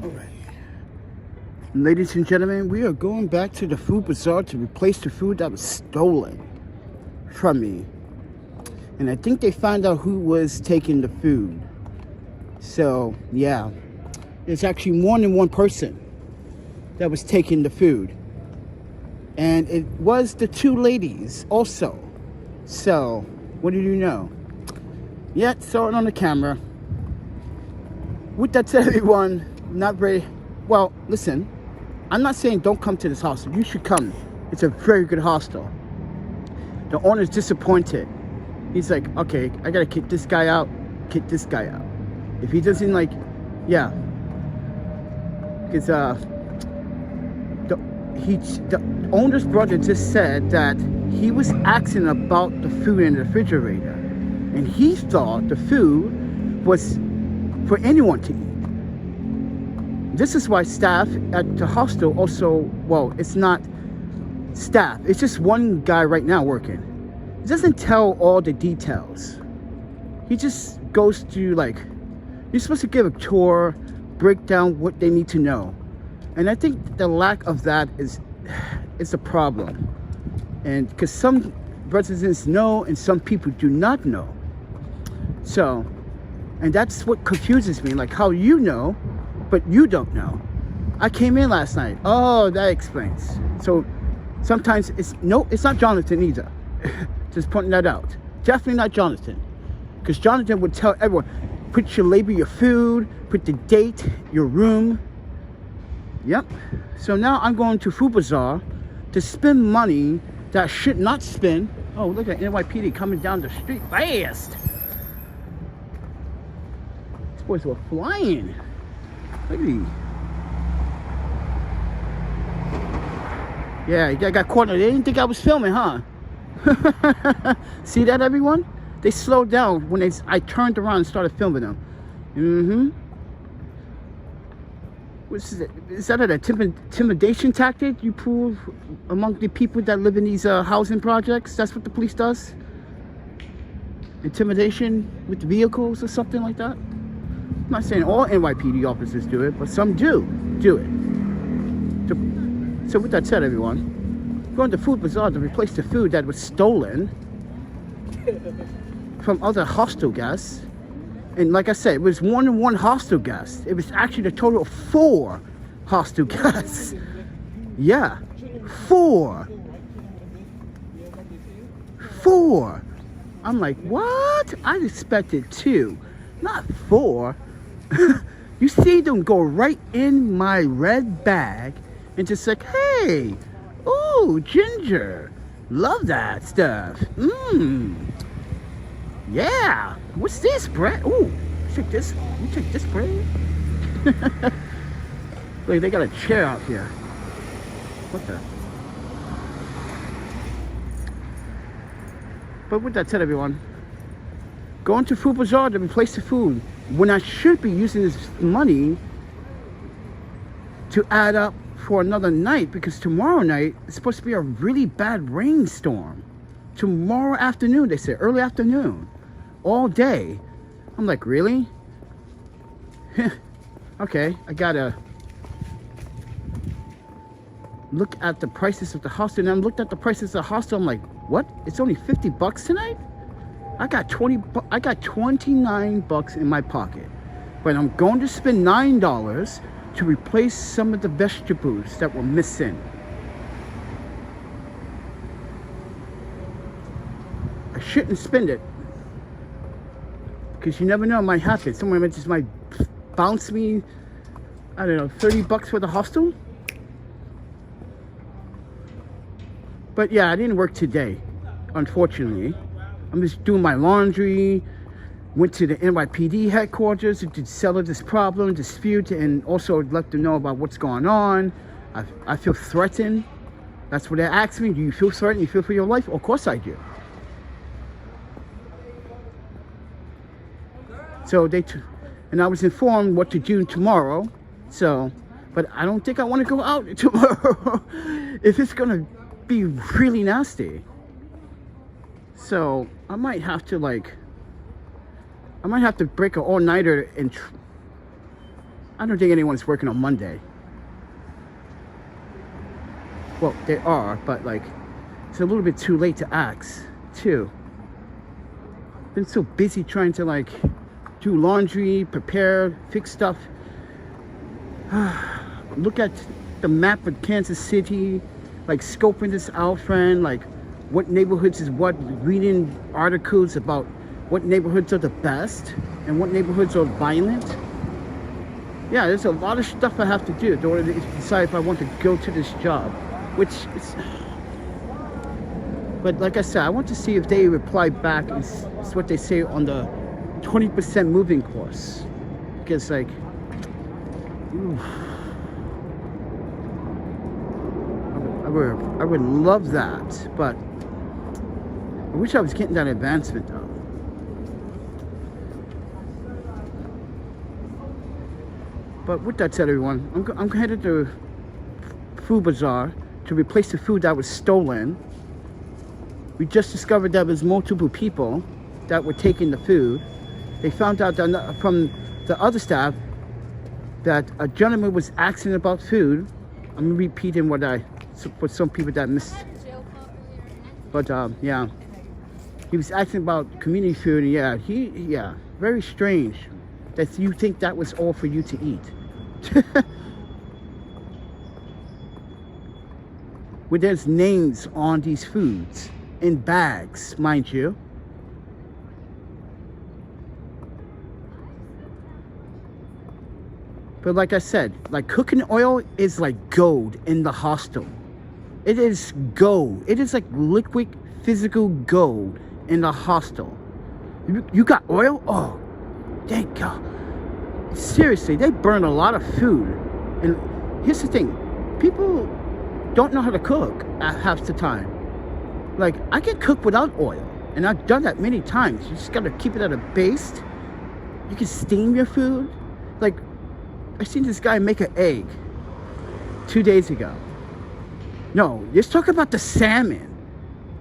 Alright. Ladies and gentlemen, we are going back to the food bazaar to replace the food that was stolen from me. And I think they found out who was taking the food. So, yeah. There's actually more than one person that was taking the food. And it was the two ladies also. So, what do you know? Yeah, saw it on the camera. With that said, everyone, not very... Well, listen. I'm not saying don't come to this hostel. You should come. It's a very good hostel. The owner's disappointed. He's like, okay, I gotta kick this guy out. Kick this guy out. If he doesn't like... Yeah. Because, the owner's brother just said that he was asking about the food in the refrigerator, and he thought the food was for anyone to eat. This is why staff at the hostel also, well, it's not staff, it's just one guy right now working. He doesn't tell all the details. He just goes through, like, you're supposed to give a tour, break down what they need to know. And I think the lack of that is a problem. And because some residents know and some people do not know. So, and that's what confuses me, like how you know, but you don't know. I came in last night. Oh, that explains. So sometimes it's not Jonathan either. Just pointing that out. Definitely not Jonathan. Because Jonathan would tell everyone, label your food, put the date, your room. Yep. So now I'm going to Food Bazaar to spend money that I should not spend. Oh, look at NYPD coming down the street fast. These boys were flying. Look at these. Yeah, I got caught. They didn't think I was filming, huh? See that, everyone? They slowed down when I turned around and started filming them. Mm-hmm. Is that an intimidation tactic you pull among the people that live in these housing projects? That's what the police does? Intimidation with vehicles or something like that? I'm not saying all NYPD officers do it, but some do it. So with that said, everyone, I'm going to Food Bazaar to replace the food that was stolen from other hostel guests. And like I said, it was more than one hostel guest. It was actually a total of 4 hostel guests. Yeah, 4. 4. I'm like, what? I expected 2, not 4. You see them go right in my red bag and just like, hey, ooh, ginger. Love that stuff. Yeah. What's this, bread? Ooh, take this. You take this bread? Look, they got a chair out here. What the? But with that said, everyone, going to Food Bazaar to replace the food when I should be using this money to add up for another night, because tomorrow night is supposed to be a really bad rainstorm. Tomorrow afternoon, they said, early afternoon. All day. I'm like, really? Okay, I gotta look at the prices of the hostel. And I looked at the prices of the hostel. I'm like, what? It's only $50 tonight? I got 29 bucks in my pocket, but I'm going to spend $9 to replace some of the vegetables that were missing. I shouldn't spend it, because you never know, it might happen. Someone just might bounce me, I don't know, 30 bucks for the hostel. But yeah, I didn't work today, unfortunately. I'm just doing my laundry. Went to the NYPD headquarters to settle this problem, dispute, and also let them know about what's going on. I feel threatened. That's what they asked me. Do you feel threatened? You feel for your life? Of course I do. So and I was informed what to do tomorrow. So, but I don't think I want to go out tomorrow if it's gonna be really nasty. So I might have to break an all-nighter and I don't think anyone's working on Monday. Well, they are, but like, it's a little bit too late to ask, too. Been so busy trying to like do laundry, prepare, fix stuff. Look at the map of Kansas City, like scoping this out, friend, like what neighborhoods is what, reading articles about what neighborhoods are the best and what neighborhoods are violent. Yeah, there's a lot of stuff I have to do in order to decide if I want to go to this job, which is, but like I said, I want to see if they reply back. Is what they say on the 20% moving course, because like, ooh, I would love that, but I wish I was getting that advancement though. But with that said, everyone, I'm headed to Food Bazaar to replace the food that was stolen. We just discovered there was multiple people that were taking the food. They found out that from the other staff that a gentleman was asking about food. I'm repeating what for some people that missed. But yeah, he was asking about community food, and yeah, very strange that you think that was all for you to eat. Where there's names on these foods in bags, mind you. But like I said, like cooking oil is like gold in the hostel. It is gold. It is like liquid physical gold in the hostel. You got oil? Oh, thank God. Seriously, they burn a lot of food. And here's the thing, people don't know how to cook at half the time. Like, I can cook without oil, and I've done that many times. You just gotta keep it at a baste. You can steam your food. Like, I seen this guy make an egg 2 days ago. No, let's talk about the salmon.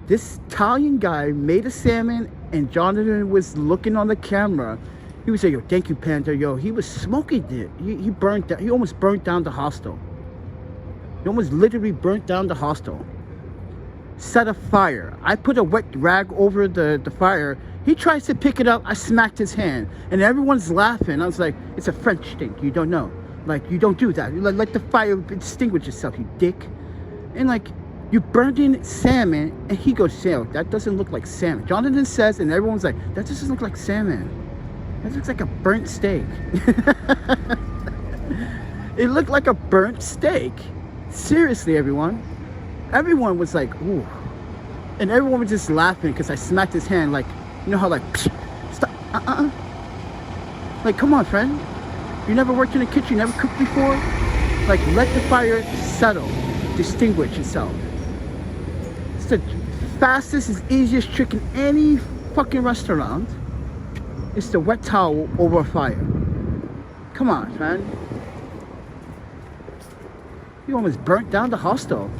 This Italian guy made a salmon, and Jonathan was looking on the camera. He was saying, yo, thank you, Panda. Yo, he was smoking it. He burnt down, he almost burnt down the hostel. He almost literally burnt down the hostel. Set a fire. I put a wet rag over the fire. He tries to pick it up. I smacked his hand. And everyone's laughing. I was like, it's a French thing. You don't know. Like, you don't do that. You let the fire extinguish itself, you dick. And like, you burned in salmon. And he goes, "Yo, that doesn't look like salmon." Jonathan says, and everyone's like, that doesn't look like salmon. That looks like a burnt steak. It looked like a burnt steak. Seriously, everyone. Everyone was like, ooh. And everyone was just laughing because I smacked his hand like, you know how like, stop, Like, come on, friend. You never worked in a kitchen, you never cooked before? Like, let the fire settle, distinguish itself. It's the fastest, and easiest trick in any fucking restaurant. It's the wet towel over a fire. Come on, man. You almost burnt down the hostel.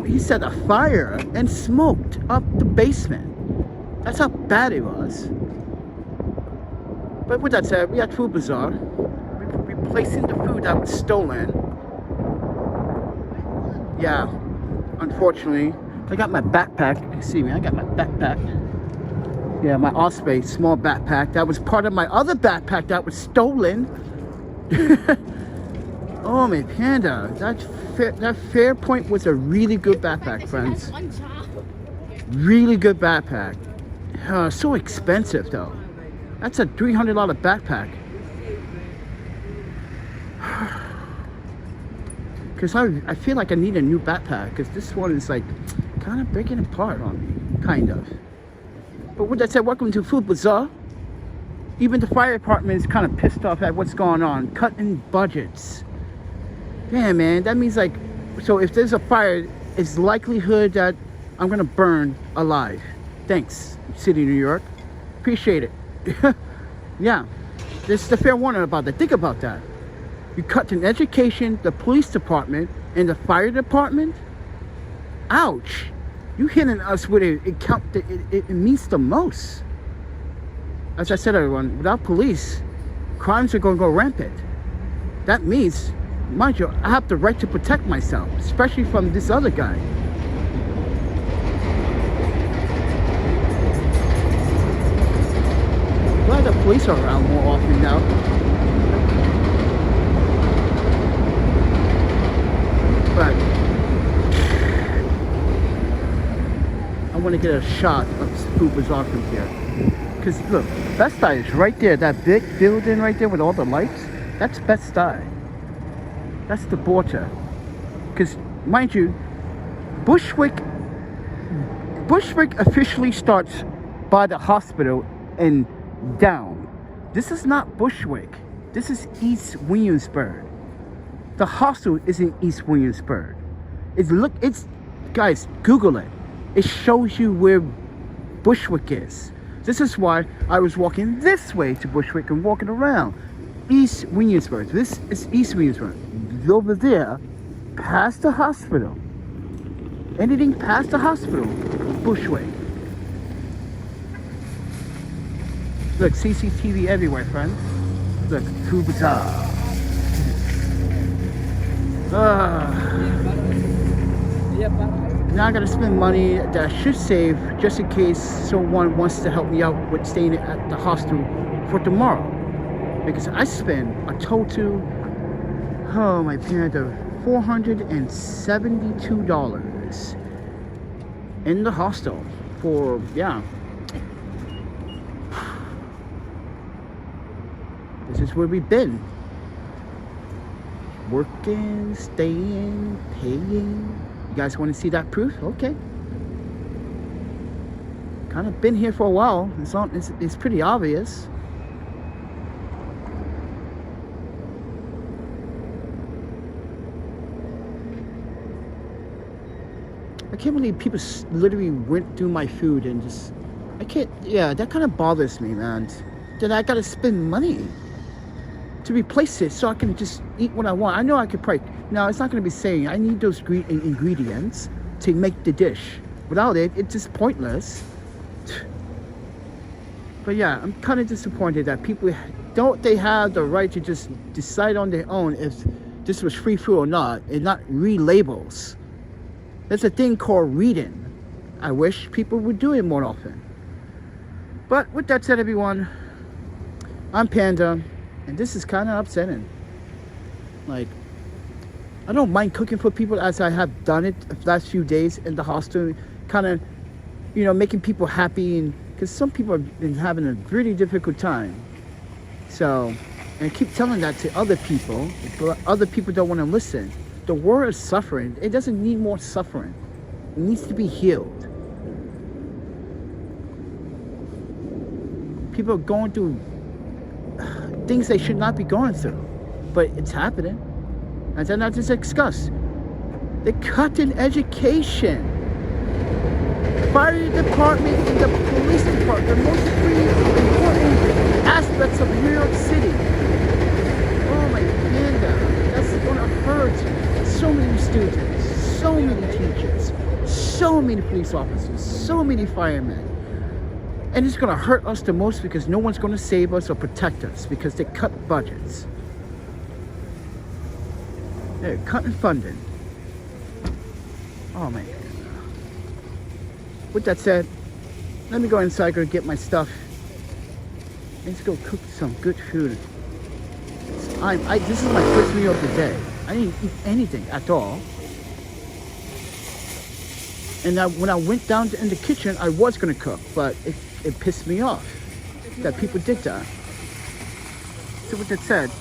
He set a fire and smoked up the basement. That's how bad it was. But with that said, we at Food Bazaar. We're replacing the food that was stolen. Yeah, unfortunately. I got my backpack. You see me, I got my backpack. Yeah, my Osprey small backpack. That was part of my other backpack that was stolen. Oh my Panda, that Fairpoint was a really good backpack, friends. Really good backpack. So expensive though. That's a $300 backpack. Cause I feel like I need a new backpack, cause this one is like kind of breaking apart on me, kind of. But with that said, welcome to Food Bazaar. Even the fire department is kind of pissed off at what's going on, cutting budgets. Yeah, man, that means like, so if there's a fire, it's likelihood that I'm gonna burn alive. Thanks, City of New York. Appreciate it. Yeah, this is a fair warning about that. Think about that. You cut in education, the police department, and the fire department. Ouch. You hitting us with it means the most. As I said, everyone, without police, crimes are going to go rampant. That means, mind you, I have the right to protect myself, especially from this other guy. Glad the police are around more often now. But I want to get a shot of Food Bazaar from here. Because look, Best Buy is right there. That big building right there with all the lights, that's Best Buy. That's the border. Because, mind you, Bushwick officially starts by the hospital and down. This is not Bushwick. This is East Williamsburg. The hostel is in East Williamsburg. It's guys, Google it. It shows you where Bushwick is. This is why I was walking this way to Bushwick and walking around East Williamsburg. This is East Williamsburg. Over there, past the hospital. Anything past the hospital, Bushwick. Look, CCTV everywhere, friends. Look, Food Bazaar. Now I gotta spend money that I should save just in case someone wants to help me out with staying at the hostel for tomorrow. Because I spent a total, oh my panda, $472 in the hostel for, yeah. This is where we've been. Working, staying, paying. You guys want to see that proof? Okay. Kind of been here for a while. It's pretty obvious. I can't believe people literally went through my food and just... I can't... Yeah, that kind of bothers me, man. Then I gotta spend money to replace it so I can just eat what I want. I know I could probably... No, it's not going to be saying I need those ingredients to make the dish. Without it, it's just pointless. But yeah, I'm kind of disappointed that people they have the right to just decide on their own if this was free food or not, and not read labels. There's a thing called reading. I wish people would do it more often. But with that said, everyone, I'm Panda, and this is kind of upsetting. Like, I don't mind cooking for people as I have done it the last few days in the hostel, kind of, you know, making people happy, and because some people have been having a really difficult time. So, and I keep telling that to other people, but other people don't want to listen. The world is suffering. It doesn't need more suffering. It needs to be healed. People are going through things they should not be going through, but it's happening. And then I just discussed. They cut in education. Fire department and the police department, the most three important aspects of New York City. Oh my panda, that's gonna hurt so many students, so many teachers, so many police officers, so many firemen. And it's gonna hurt us the most because no one's gonna save us or protect us because they cut budgets. They're cutting funding. Oh man. With that said, let me go inside, go get my stuff. Let's go cook some good food. This is my first meal of the day. I didn't eat anything at all. And when I went down in the kitchen, I was gonna cook, but it pissed me off that people did that. So with that said,